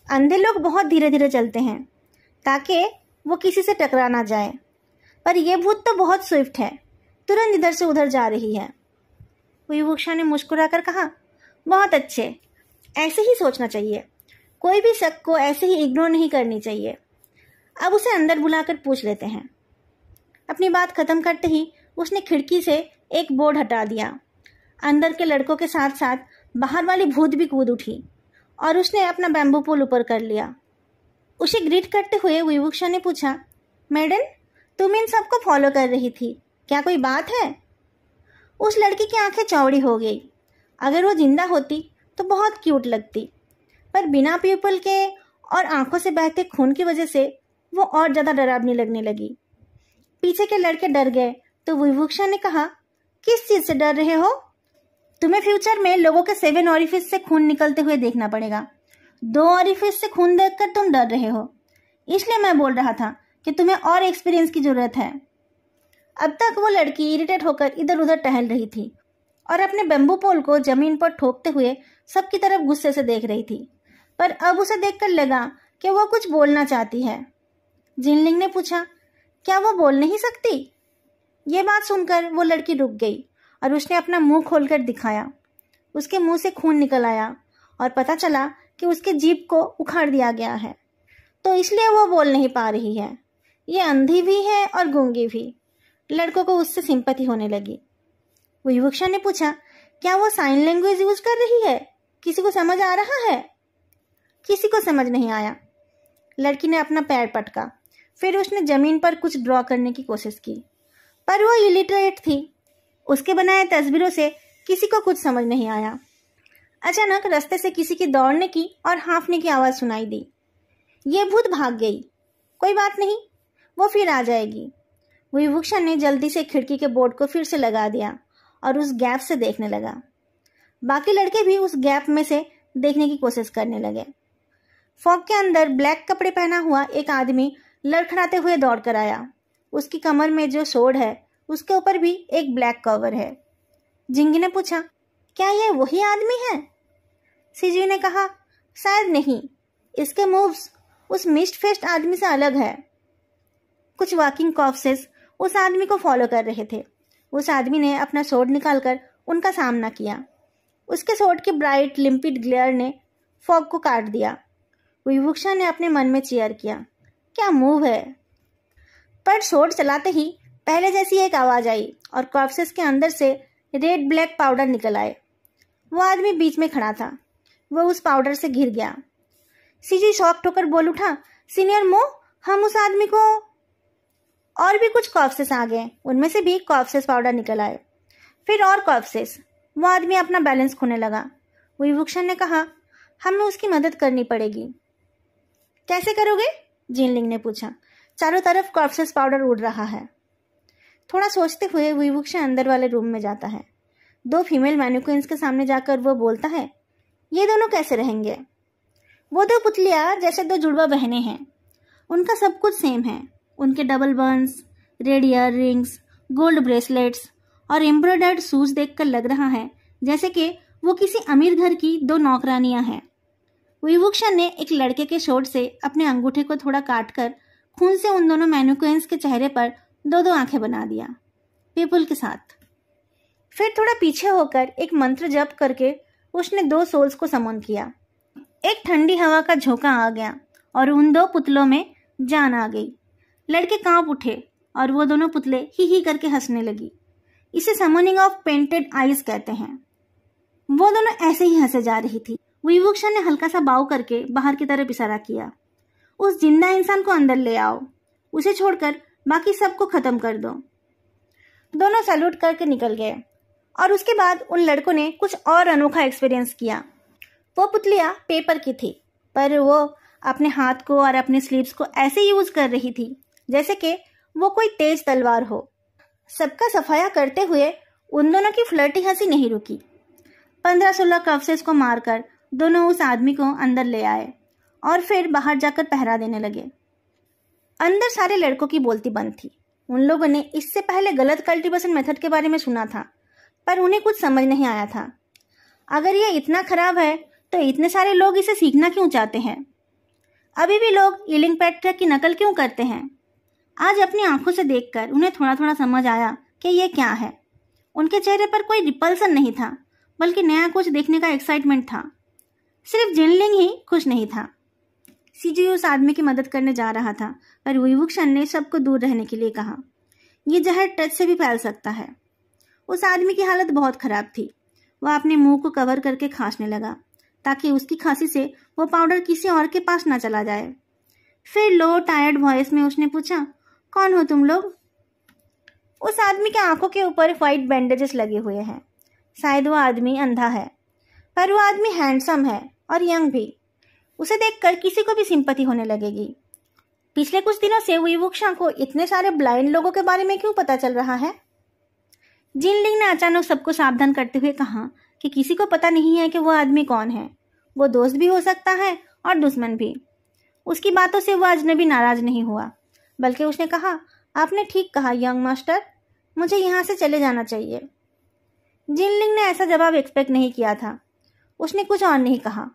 अंधे लोग बहुत धीरे धीरे चलते हैं ताकि वो किसी से टकरा ना जाए, पर यह भूत तो बहुत स्विफ्ट है, तुरंत इधर से उधर जा रही है। विभूषण ने मुस्कुराकर कहा, बहुत अच्छे, ऐसे ही सोचना चाहिए। कोई भी शक को ऐसे ही इग्नोर नहीं करनी चाहिए। अब उसे अंदर बुलाकर पूछ लेते हैं। अपनी बात खत्म करते ही उसने खिड़की से एक बोर्ड हटा दिया। अंदर के लड़कों के साथ साथ बाहर वाली भूत भी कूद उठी और उसने अपना बैम्बू पोल ऊपर कर लिया। उसे ग्रीट करते हुए विभूषण ने पूछा, मैडम, तुम इन सबको फॉलो कर रही थी, क्या कोई बात है? उस लड़की की आंखें चौड़ी हो गई। अगर वो जिंदा होती तो बहुत क्यूट लगती, पर बिना प्यूपल के और आंखों से बहते खून की वजह से वो और ज्यादा डरावनी लगने लगी। पीछे के लड़के डर गए तो विभूषण ने कहा, किस चीज से डर रहे हो? तुम्हें फ्यूचर में लोगों के 7 ऑरिफिस से खून निकलते हुए देखना पड़ेगा। 2 ऑरिफिस से खून देखकर तुम डर रहे हो, इसलिए मैं बोल रहा था कि तुम्हें और एक्सपीरियंस की जरूरत है। अब तक वो लड़की इरिटेट होकर इधर उधर टहल रही थी और अपने बैम्बू पोल को जमीन पर ठोकते हुए सबकी तरफ गुस्से से देख रही थी, पर अब उसे देखकर लगा कि वो कुछ बोलना चाहती है। जिनलिंग ने पूछा, क्या वो बोल नहीं सकती? ये बात सुनकर वो लड़की रुक गई और उसने अपना मुंह खोलकर दिखाया। उसके मुंह से खून निकल आया और पता चला कि उसके जीभ को उखाड़ दिया गया है, तो इसलिए वो बोल नहीं पा रही है। ये अंधी भी है और गूंगी भी। लड़कों को उससे सिंपैथी होने लगी। विभूषण ने पूछा, क्या वो साइन लैंग्वेज यूज कर रही है? किसी को समझ आ रहा है? किसी को समझ नहीं आया। लड़की ने अपना पैर पटका, फिर उसने जमीन पर कुछ ड्रॉ करने की कोशिश की, पर वो इलिटरेट थी। उसके बनाए तस्वीरों से किसी को कुछ समझ नहीं आया। अचानक रास्ते से किसी की दौड़ने की और हाँफने की आवाज सुनाई दी। ये भूत भाग गई। कोई बात नहीं, वो फिर आ जाएगी। विभूषण ने जल्दी से खिड़की के बोर्ड को फिर से लगा दिया और उस गैप से देखने लगा। बाकी लड़के भी उस गैप में से देखने की कोशिश करने लगे। फॉग के अंदर ब्लैक कपड़े पहना हुआ एक आदमी लड़खड़ाते हुए दौड़ कर आया। उसकी कमर में जो सोड है उसके ऊपर भी एक ब्लैक कवर है। जिंगी ने पूछा, क्या ये वही आदमी है? सीजी ने कहा, शायद नहीं, इसके मूव्स उस मिस्ट फेस्ड आदमी से अलग है। कुछ वॉकिंग कॉर्प्सेस उस आदमी को फॉलो कर रहे थे। उस आदमी ने अपना सोड निकालकर उनका सामना किया। उसके सोड के ब्राइट लिम्पिड ग्लेयर ने फॉग को काट दिया। विभूषण ने अपने मन में चीयर किया, क्या मूव है। पर सोड चलाते ही पहले जैसी एक आवाज आई और कॉर्प्सेस के अंदर से रेड ब्लैक पाउडर निकल आए। वो आदमी बीच में खड़ा था। वो उस पाउडर से घिर गया। सीजी शॉक होकर बोल उठा, सीनियर मो, हम उस आदमी को। और भी कुछ कॉर्प्सेस आ गए। उनमें से भी कॉर्प्सेस पाउडर निकल आए, फिर और कॉर्प्सेस। वो आदमी अपना बैलेंस खोने लगा। विभूषण ने कहा, हमें उसकी मदद करनी पड़ेगी। कैसे करोगे? जिनलिंग ने पूछा। चारों तरफ कॉर्प्सेस पाउडर उड़ रहा है। थोड़ा सोचते हुए विभूषण अंदर वाले रूम में जाता है। 2 फीमेल मैन्युक्विन्स के सामने जाकर वो बोलता है, ये दोनों कैसे रहेंगे? वो 2 पुतलियां जैसे 2 जुड़वा बहनें हैं। उनका सब कुछ सेम है। उनके double Burns, red year rings, gold bracelets और एम्ब्रॉयडर्ड शूज देखकर लग रहा है जैसे कि वो किसी अमीर घर की 2 नौकरानियां हैं। विभूषण ने एक लड़के के शोट से अपने अंगूठे को थोड़ा काटकर खून से उन दोनों मैन्युक्विन्स के चेहरे पर 2-2 आंखें बना दिया, पीपल के साथ। फिर थोड़ा पीछे होकर एक मंत्र जप करके उसने 2 सोल्स को समन किया। एक ठंडी हवा का झोंका आ गया और उन 2 पुतलों में जान आ गई। लड़के कांप उठे और वो दोनों पुतले ही करके हंसने लगी। इसे समनिंग ऑफ पेंटेड आईज कहते हैं। वो दोनों ऐसे ही हंसे जा रही थी। विभूषण ने हल्का सा बाव करके बाहर की तरफ इशारा किया, उस जिंदा इंसान को अंदर ले आओ, उसे छोड़कर बाकी सबको खत्म कर दो। दोनों सैल्यूट करके निकल गए और उसके बाद उन लड़कों ने कुछ और अनोखा एक्सपीरियंस किया। वो पुतलियां पेपर की थी, पर वो अपने हाथ को और अपने स्लीव्स को ऐसे यूज कर रही थी जैसे कि वो कोई तेज तलवार हो। सबका सफाया करते हुए उन दोनों की फ्लर्टी हंसी नहीं रुकी। 15-16 कॉर्प्सेस को मारकर दोनों उस आदमी को अंदर ले आए और फिर बाहर जाकर पहरा देने लगे। अंदर सारे लड़कों की बोलती बंद थी। उन लोगों ने इससे पहले गलत कल्टीवेशन मेथड के बारे में सुना था, पर उन्हें कुछ समझ नहीं आया था। अगर ये इतना खराब है तो इतने सारे लोग इसे सीखना क्यों चाहते हैं? अभी भी लोग ईलिंग पैट्रिक की नकल क्यों करते हैं? आज अपनी आंखों से देखकर उन्हें थोड़ा थोड़ा समझ आया कि ये क्या है। उनके चेहरे पर कोई रिपल्सन नहीं था, बल्कि नया कुछ देखने का एक्साइटमेंट था। सिर्फ जिनलिंग ही खुश नहीं था। सीजी उस आदमी की मदद करने जा रहा था, पर विभूषण ने सबको दूर रहने के लिए कहा। ये जहर टच से भी फैल सकता है। उस आदमी की हालत बहुत खराब थी। वह अपने मुंह को कवर करके खांसने लगा ताकि उसकी खांसी से वो पाउडर किसी और के पास ना चला जाए। फिर लो टायर्ड वॉइस में उसने पूछा, कौन हो तुम लोग? उस आदमी के आंखों के ऊपर व्हाइट बैंडेजेस लगे हुए हैं। शायद वो आदमी अंधा है, पर वो आदमी हैंडसम है और यंग भी। उसे देखकर किसी को भी सिंपैथी होने लगेगी। पिछले कुछ दिनों से विभूषण को इतने सारे ब्लाइंड लोगों के बारे में क्यों पता चल रहा है? जिनलिंग ने अचानक सबको सावधान करते हुए कहा कि किसी को पता नहीं है कि वो आदमी कौन है। वो दोस्त भी हो सकता है और दुश्मन भी। उसकी बातों से वो अजनबी नाराज नहीं हुआ, बल्कि उसने कहा, आपने ठीक कहा यंग मास्टर, मुझे यहाँ से चले जाना चाहिए। जिनलिंग ने ऐसा जवाब एक्सपेक्ट नहीं किया था। उसने कुछ और नहीं कहा,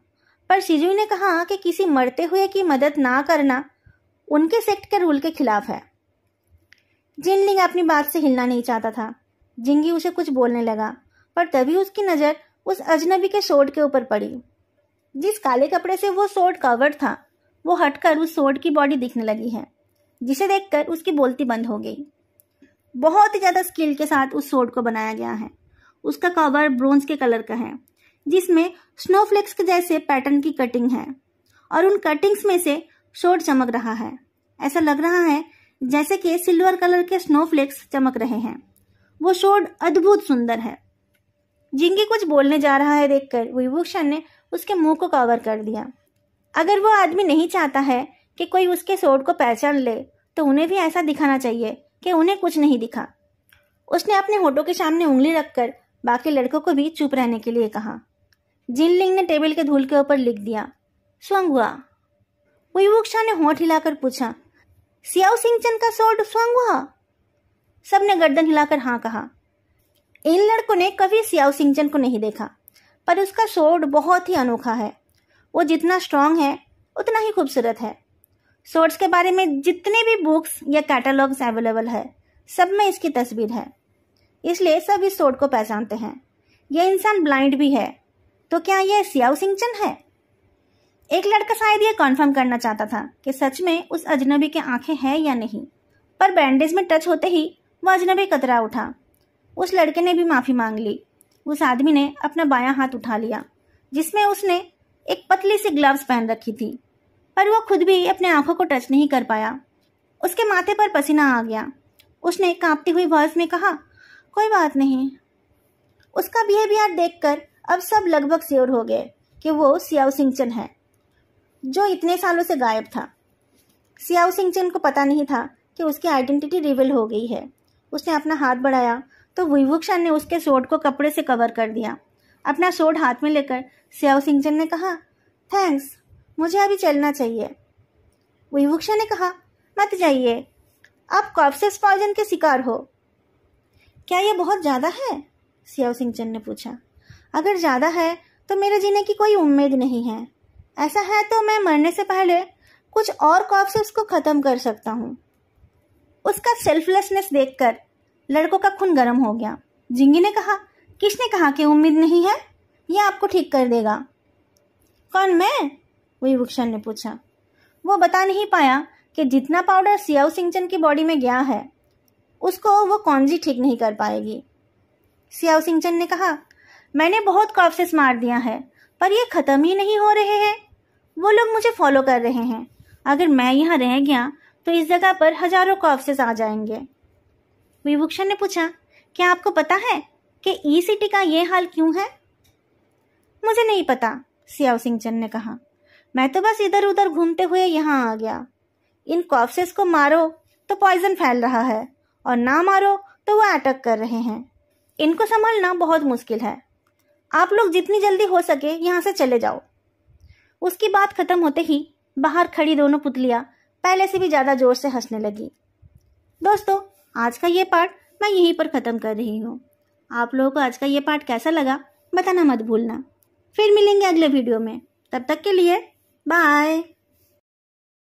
पर शिजुई ने कहा कि किसी मरते हुए की मदद ना करना उनके सेक्ट के रूल के खिलाफ है। जिनलिंग अपनी बात से हिलना नहीं चाहता था। जिंगी उसे कुछ बोलने लगा, पर तभी उसकी नज़र उस अजनबी के सोड के ऊपर पड़ी। जिस काले कपड़े से वो सोड कवर्ड था, वो हटकर उस सोड की बॉडी दिखने लगी है, जिसे देखकर उसकी बोलती बंद हो गई। बहुत ही ज़्यादा स्किल के साथ उस सोड को बनाया गया है। उसका कवर ब्रोंज के कलर का है, जिसमें स्नोफ्लेक्स के जैसे पैटर्न की कटिंग है और उन कटिंग्स में से सोड चमक रहा है। ऐसा लग रहा है जैसे कि सिल्वर कलर के स्नोफ्लेक्स चमक रहे हैं। वो सोड अद्भुत सुंदर है। जिंगी कुछ बोलने जा रहा है देखकर विभूषण ने उसके मुंह को कवर कर दिया। अगर वो आदमी नहीं चाहता है कि कोई उसके सोड को पहचान ले, तो उन्हें भी ऐसा दिखाना चाहिए कि उन्हें कुछ नहीं दिखा। उसने अपने होठों के सामने उंगली रखकर बाकी लड़कों को भी चुप रहने के लिए कहा। जिनलिंग ने टेबल के धूल के ऊपर लिख दिया, स्वांगहुआ। वुईवुक्शा ने होठ हिलाकर पूछा, सियाओ सिंगचन का सोर्ड स्वांगहुआ? सबने गर्दन हिलाकर हाँ कहा। इन लड़कों ने कभी सियाओ सिंगचन को नहीं देखा, पर उसका सोर्ड बहुत ही अनोखा है। वो जितना स्ट्रांग है उतना ही खूबसूरत है। सोर्ड्स के बारे में जितने भी बुक्स या कैटलॉग्स अवेलेबल है, सब में इसकी तस्वीर है, इसलिए सब इस सोर्ड को पहचानते हैं। यह इंसान ब्लाइंड भी है, तो क्या यह सियाओ सिंगचन है? एक लड़का शायद यह कॉन्फर्म करना चाहता था कि सच में उस अजनबी के आंखें हैं या नहीं, पर बैंडेज में टच होते ही वह अजनबी कतरा उठा। उस लड़के ने भी माफी मांग ली। उस आदमी ने अपना बायां हाथ उठा लिया, जिसमें उसने एक पतली सी ग्लव्स पहन रखी थी, पर वह खुद भी अपने आंखों को टच नहीं कर पाया। उसके माथे पर पसीना आ गया। उसने कांपती हुई वॉइस में कहा, कोई बात नहीं। उसका बिहेवियर देखकर अब सब लगभग श्योर हो गए कि वो सियाओ सिंगचन है, जो इतने सालों से गायब था। सियाओ सिंगचन को पता नहीं था कि उसकी आइडेंटिटी रिवील हो गई है। उसने अपना हाथ बढ़ाया तो वुईवुक्शा ने उसके सोर्ड को कपड़े से कवर कर दिया। अपना सोर्ड हाथ में लेकर सियाओ सिंगचन ने कहा, थैंक्स, मुझे अभी चलना चाहिए। वुईवुक्शा ने कहा, मत जाइए, आप कॉर्पसेस पॉइजन के शिकार हो। क्या यह बहुत ज्यादा है? सियाओ सिंगचन ने पूछा। अगर ज्यादा है तो मेरे जीने की कोई उम्मीद नहीं है। ऐसा है तो मैं मरने से पहले कुछ और कॉर्पसेस को खत्म कर सकता हूँ। उसका सेल्फलेसनेस देखकर लड़कों का खून गर्म हो गया। जिंगी ने कहा, किसने कहा कि उम्मीद नहीं है? यह आपको ठीक कर देगा। कौन, मैं? वुईवुक्शा ने पूछा। वो बता नहीं पाया कि जितना पाउडर सियाओ सिंगचन की बॉडी में गया है, उसको वो कौनजी ठीक नहीं कर पाएगी। सियाओ सिंगचन ने कहा, मैंने बहुत कॉर्पसेस मार दिया है, पर ये खत्म ही नहीं हो रहे हैं। वो लोग मुझे फॉलो कर रहे हैं। अगर मैं यहाँ रह गया तो इस जगह पर हजारों कॉर्पसेस आ जाएंगे। वुईवुक्शा ने पूछा, क्या आपको पता है कि ई सिटी का ये हाल क्यों है? मुझे नहीं पता, सियाओ सिंगचन ने कहा। मैं तो बस इधर उधर घूमते हुए यहाँ आ गया। इन कॉर्पसेस को मारो तो पॉइजन फैल रहा है, और ना मारो तो वो अटैक कर रहे हैं। इनको संभालना बहुत मुश्किल है। आप लोग जितनी जल्दी हो सके यहाँ से चले जाओ। उसकी बात खत्म होते ही बाहर खड़ी दोनों पुतलियां पहले से भी ज्यादा जोर से हंसने लगी। दोस्तों, आज का ये पार्ट मैं यहीं पर ख़त्म कर रही हूँ। आप लोगों को आज का ये पार्ट कैसा लगा बताना मत भूलना। फिर मिलेंगे अगले वीडियो में। तब तक के लिए बाय।